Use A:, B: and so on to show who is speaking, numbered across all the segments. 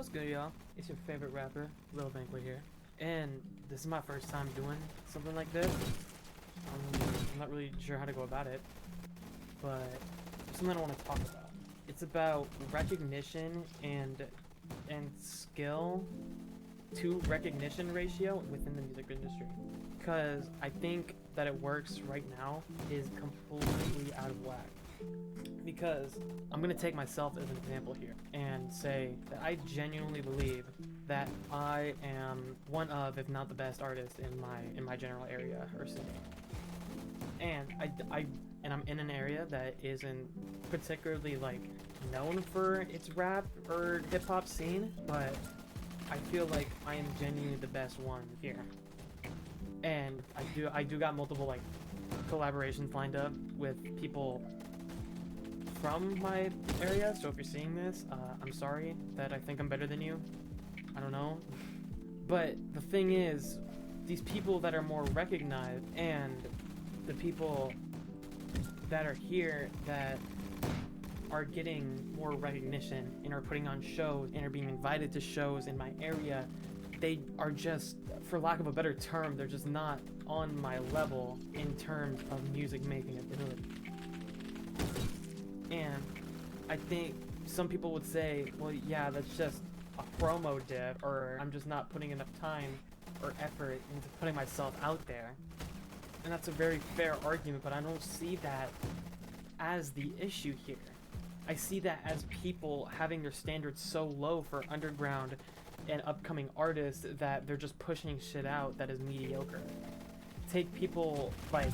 A: What's good, y'all? It's your favorite rapper, Lil Banquet here. And this is my first time doing something like this. I'm not really sure how to go about it, but it's something I want to talk about. It's about recognition and skill to recognition ratio within the music industry. Because I think that it works right now is completely out of whack. Because I'm going to take myself as an example here and say that I genuinely believe that I am one of, if not the best artist in my general area or city. And I'm in an area that isn't particularly like known for its rap or hip hop scene, but I feel like I am genuinely the best one here. And I do got multiple like collaborations lined up with people from my area, so if you're seeing this, I'm sorry that I think I'm better than you. I don't know. But the thing is, these people that are more recognized and the people that are here that are getting more recognition and are putting on shows and are being invited to shows in my area, they are just, for lack of a better term, they're just not on my level in terms of music making ability. And I think some people would say, well, yeah, that's just a promo dip, or I'm just not putting enough time or effort into putting myself out there. And that's a very fair argument, but I don't see that as the issue here. I see that as people having their standards so low for underground and upcoming artists that they're just pushing shit out that is mediocre. Take people like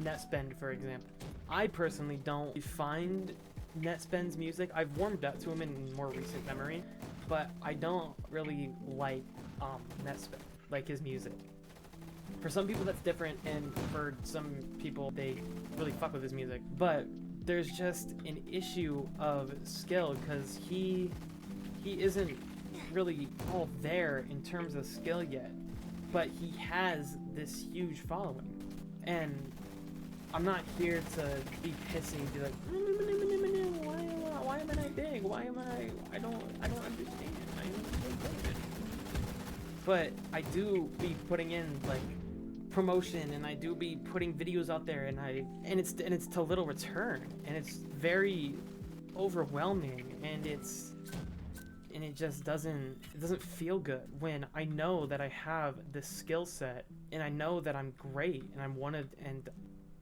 A: Netspend, for example. I personally don't find Netspend's music. I've warmed up to him in more recent memory, but I don't really like Netspend, like his music. For some people that's different, and for some people they really fuck with his music. But there's just an issue of skill, because he isn't really all there in terms of skill yet, but he has this huge following. And I'm not here to be pissy and be like, why am I not big? Why am I don't understand. I am so good. But I do be putting in like promotion, and I do be putting videos out there, and it's to little return, and it's very overwhelming, and it just doesn't feel good when I know that I have this skill set, and I know that I'm great, and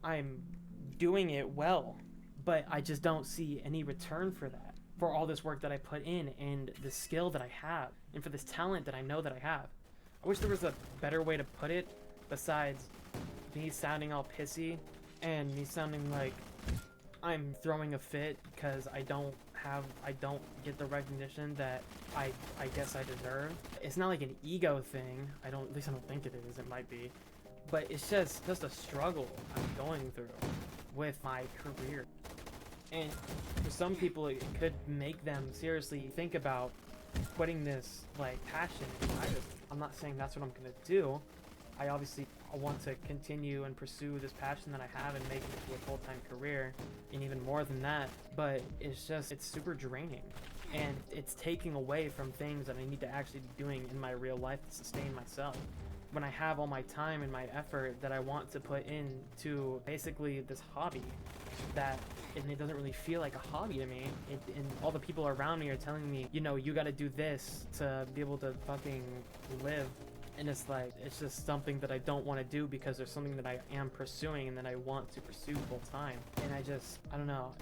A: I'm doing it well, but I just don't see any return for that, for all this work that I put in, and the skill that I have, and for this talent that I know that I have. I wish there was a better way to put it besides me sounding all pissy and me sounding like I'm throwing a fit because I don't get the recognition that I guess I deserve. It's not like an ego thing. At least I don't think it is. It might be. But it's just a struggle I'm going through with my career. And for some people, it could make them seriously think about putting this like passion inside of me. I'm not saying that's what I'm gonna do. I want to continue and pursue this passion that I have and make it into a full-time career, and even more than that. But it's super draining, and it's taking away from things that I need to actually be doing in my real life to sustain myself. When I have all my time and my effort that I want to put into basically this hobby, and it doesn't really feel like a hobby to me, and all the people around me are telling me, you know, you gotta do this to be able to fucking live. And it's like, it's just something that I don't want to do because there's something that I am pursuing and that I want to pursue full time. And I don't know,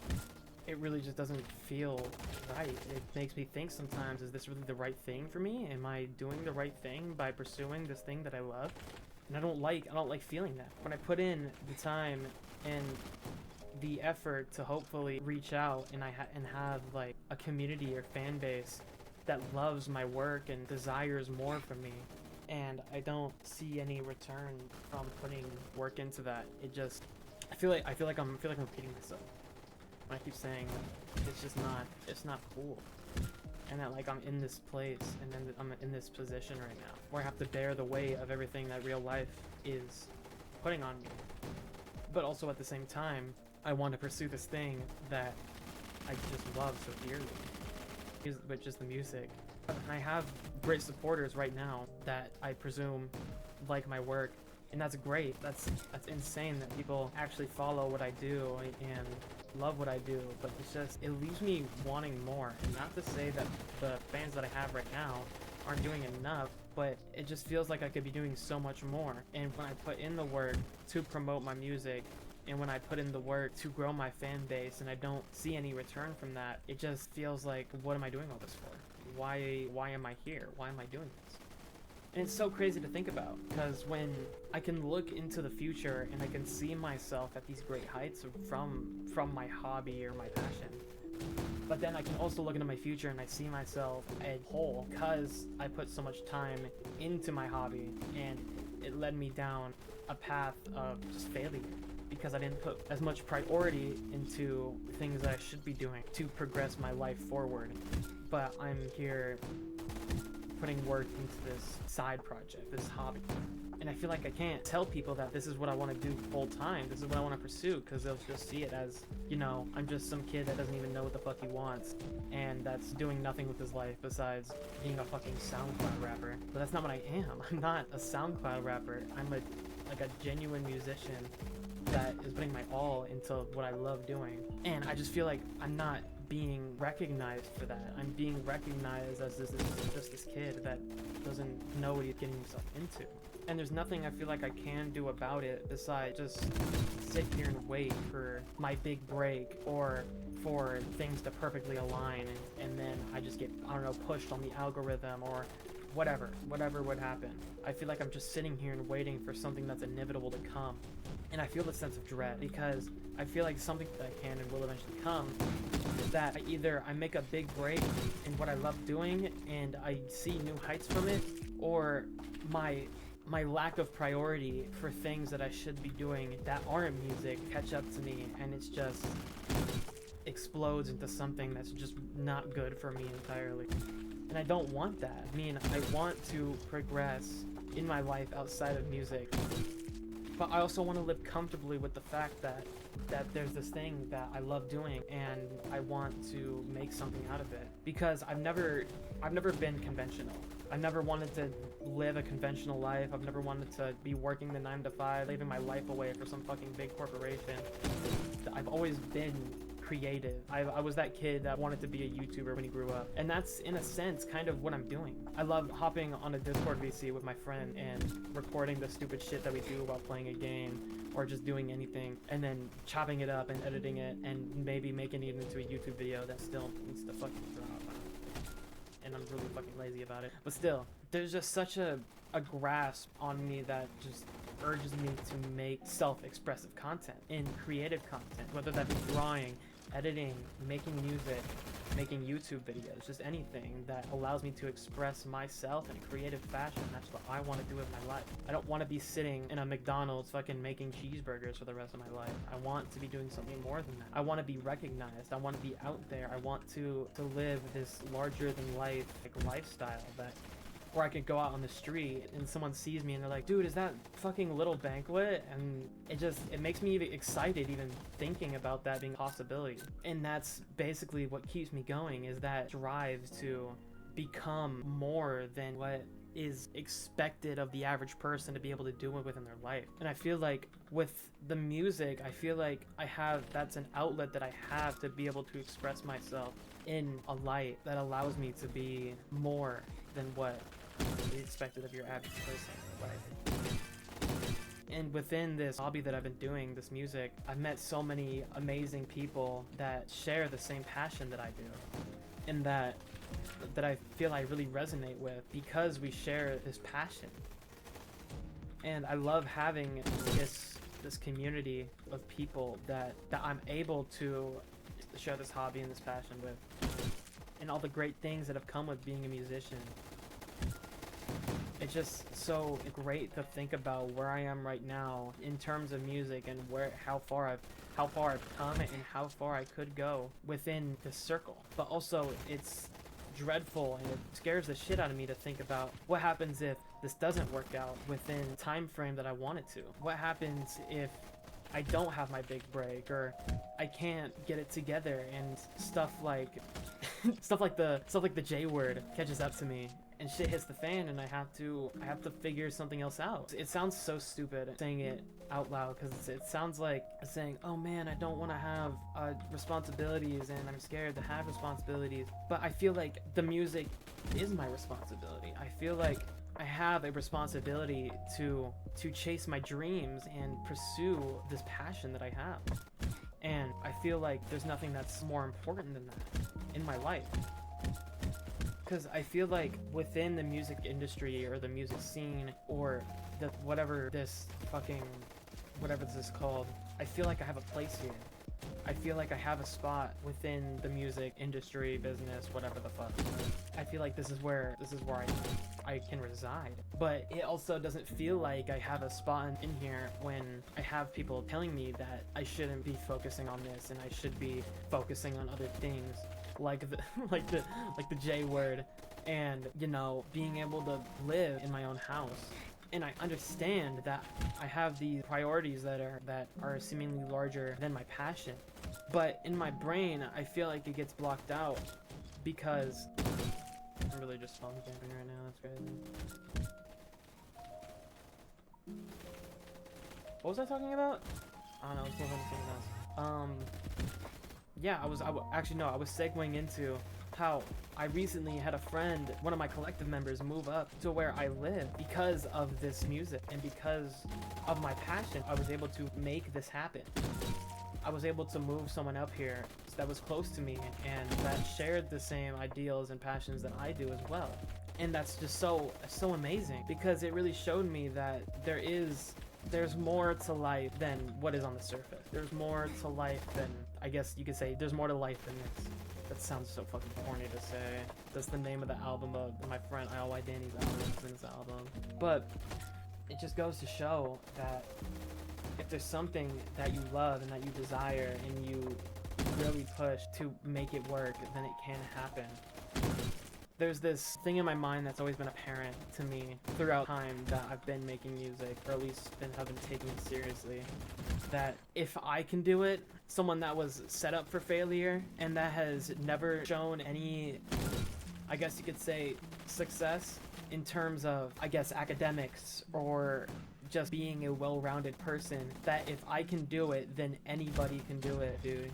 A: it really just doesn't feel right. It makes me think sometimes, is this really the right thing for me? Am I doing the right thing by pursuing this thing that I love? And I don't like feeling that. When I put in the time and the effort to hopefully reach out and have like a community or fan base that loves my work and desires more from me, and I don't see any return from putting work into that, I feel like I'm repeating myself when I keep saying it's not cool, and that like I'm in this place, and then I'm in this position right now where I have to bear the weight of everything that real life is putting on me. But also at the same time, I want to pursue this thing that I just love so dearly, which is the music. And I have great supporters right now that I presume like my work, and that's great. That's insane that people actually follow what I do and love what I do, but it's just, it leaves me wanting more. And not to say that the fans that I have right now aren't doing enough, but it just feels like I could be doing so much more. And when I put in the work to promote my music, and when I put in the work to grow my fan base and I don't see any return from that, it just feels like, what am I doing all this for? Why am I here? Why am I doing this? And it's so crazy to think about, because when I can look into the future and I can see myself at these great heights from my hobby or my passion, but then I can also look into my future and I see myself at whole because I put so much time into my hobby and it led me down a path of just failure because I didn't put as much priority into things that I should be doing to progress my life forward. But I'm here putting work into this side project, this hobby. And I feel like I can't tell people that this is what I want to do full time, this is what I want to pursue, because they'll just see it as, you know, I'm just some kid that doesn't even know what the fuck he wants, and that's doing nothing with his life besides being a fucking SoundCloud rapper. But that's not what I am. I'm not a SoundCloud rapper. I'm a genuine musician that is putting my all into what I love doing. And I just feel like I'm not being recognized for that. I'm being recognized as just this kid that doesn't know what he's getting himself into. And there's nothing I feel like I can do about it besides just sit here and wait for my big break or for things to perfectly align, and then I just get, I don't know, pushed on the algorithm or whatever would happen. I feel like I'm just sitting here and waiting for something that's inevitable to come. And I feel the sense of dread because I feel like something that can and will eventually come is that I make a big break in what I love doing and I see new heights from it, or my lack of priority for things that I should be doing that aren't music catch up to me, and it's just explodes into something that's just not good for me entirely. And I don't want that. I mean, I want to progress in my life outside of music, but I also want to live comfortably with the fact that there's this thing that I love doing and I want to make something out of it, because I've never been conventional. I've never wanted to live a conventional life. I've never wanted to be working the 9 to 5, leaving my life away for some fucking big corporation. I've always been creative. I was that kid that wanted to be a YouTuber when he grew up, and that's in a sense kind of what I'm doing. I love hopping on a Discord VC with my friend and recording the stupid shit that we do while playing a game or just doing anything, and then chopping it up and editing it and maybe making it into a YouTube video that still needs to fucking drop. And I'm really fucking lazy about it. But still, there's just such a grasp on me that just urges me to make self-expressive content and creative content, whether that be drawing, editing, making music, making YouTube videos, just anything that allows me to express myself in a creative fashion. That's what I want to do with my life. I don't want to be sitting in a McDonald's fucking making cheeseburgers for the rest of my life. I want to be doing something more than that. I want to be recognized. I want to be out there. I want to live this larger than life lifestyle that where I could go out on the street and someone sees me and they're like, dude, is that fucking Little Banquet? And it makes me even excited even thinking about that being a possibility. And that's basically what keeps me going, is that drive to become more than what is expected of the average person to be able to do it within their life. And I feel like with the music, I feel like that's an outlet that I have to be able to express myself in a light that allows me to be more than what is expected of your average person in life. And within this hobby that I've been doing, this music, I've met so many amazing people that share the same passion that I do, and that I feel I really resonate with because we share this passion. And I love having this community of people that I'm able to share this hobby and this passion with, and all the great things that have come with being a musician. It's just so great to think about where I am right now in terms of music and how far I've come and how far I could go within this circle. But also it's dreadful and it scares the shit out of me to think about what happens if this doesn't work out within the time frame that I want it to. What happens if I don't have my big break, or I can't get it together, and stuff like stuff like the J word catches up to me, and shit hits the fan, and I have to figure something else out. It sounds so stupid saying it out loud, because it sounds like saying, oh man, I don't want to have responsibilities, and I'm scared to have responsibilities. But I feel like the music is my responsibility. I feel like I have a responsibility to chase my dreams and pursue this passion that I have. And I feel like there's nothing that's more important than that in my life. Because I feel like within the music industry or the music scene or the whatever this is called, I feel like I have a place here. I feel like I have a spot within the music industry, business, whatever the fuck. I feel like this is where I can reside. But it also doesn't feel like I have a spot in here when I have people telling me that I shouldn't be focusing on this and I should be focusing on other things, like the like the J word, and you know, being able to live in my own house. And I understand that I have these priorities that are seemingly larger than my passion. But in my brain, I feel like it gets blocked out because I'm really just phone camping right now. That's crazy. What was I talking about? I don't know. It's something else. Yeah, I was segueing into how I recently had a friend, one of my collective members, move up to where I live because of this music and because of my passion. I was able to make this happen. I was able to move someone up here that was close to me and that shared the same ideals and passions that I do as well. And that's just so amazing, because it really showed me that there's more to life than what is on the surface. There's more to life than, I guess you could say, there's more to life than this. That sounds so fucking corny to say. That's the name of the album of my friend I.O.Y. Danny's album. But it just goes to show that if there's something that you love and that you desire and you really push to make it work, then it can happen. There's this thing in my mind that's always been apparent to me throughout time that I've been making music, or at least have been taking it seriously, that if I can do it, someone that was set up for failure and that has never shown any, I guess you could say, success in terms of, I guess, academics or just being a well-rounded person, that if I can do it, then anybody can do it, dude.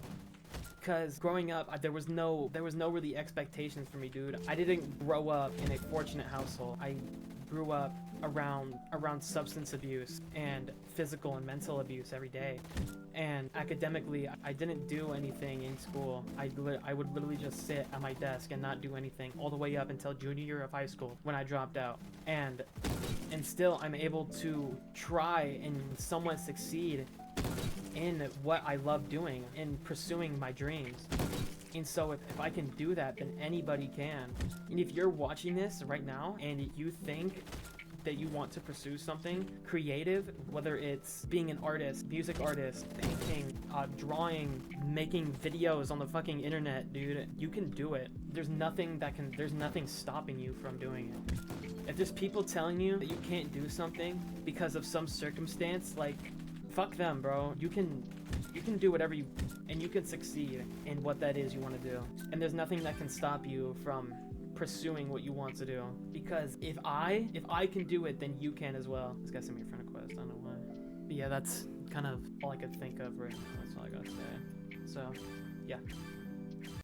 A: Because growing up, there was no really expectations for me, dude. I didn't grow up in a fortunate household. I grew up around substance abuse and physical and mental abuse every day. And academically, I didn't do anything in school. I would literally just sit at my desk and not do anything all the way up until junior year of high school when I dropped out. And still, I'm able to try and somewhat succeed in what I love doing, in pursuing my dreams. And so if I can do that, then anybody can. And if you're watching this right now and you think that you want to pursue something creative, whether it's being an artist, music artist, painting, drawing, making videos on the fucking internet, dude, you can do it. There's nothing stopping you from doing it. If there's people telling you that you can't do something because of some circumstance, like, fuck them, bro. You can do whatever and you can succeed in what that is you want to do. And there's nothing that can stop you from pursuing what you want to do. Because if I can do it, then you can as well. This guy sent me a friend request, I don't know why. But yeah, that's kind of all I could think of right now. That's all I gotta say. So, yeah.